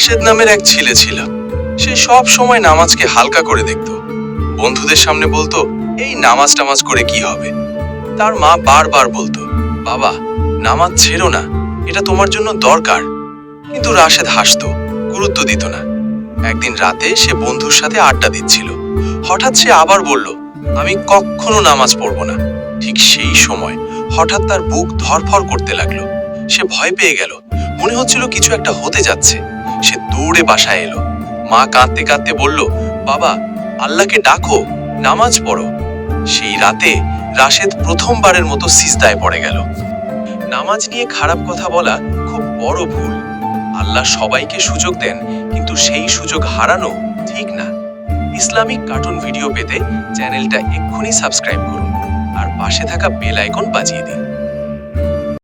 রাশেদ নামের এক ছেলে ছিল। সে সব সময় নামাজকে হালকা করে দেখত। বন্ধুদের সামনে বলতো, এই নামাজ টামাজ করে কি হবে। তার মা বারবার বলতো, বাবা নামাজ ছেড়ো না, এটা তোমার জন্য দরকার। কিন্তু রাশেদ হাসতো, গুরুত্ব দিত না। একদিন রাতে সে বন্ধুর সাথে আড্ডা দিচ্ছিল। হঠাৎ সে আবার বলল, আমি কখনো নামাজ পড়বো না। ঠিক সেই সময় হঠাৎ তার বুক ধড়ফড় করতে লাগলো। সে ভয় পেয়ে গেল, মনে হচ্ছিল কিছু একটা হতে যাচ্ছে। সে দৌড়ে বাসায় এলো। মা কাঁদতে কাঁদতে বলল, বাবা আল্লাহকে ডাকো, নামাজ পড়ো। সেই রাতে রাশেদ প্রথমবারের মতো সিজদায় পড়ে গেল। নামাজ নিয়ে খারাপ কথা বলা খুব বড় ভুল। আল্লাহ সবাইকে সুযোগ দেন, কিন্তু সেই সুযোগ হারানো ঠিক না। ইসলামিক কার্টুন ভিডিও পেতে চ্যানেলটা এক্ষুনি সাবস্ক্রাইব করুন আর পাশে থাকা বেল আইকন বাজিয়ে দিন।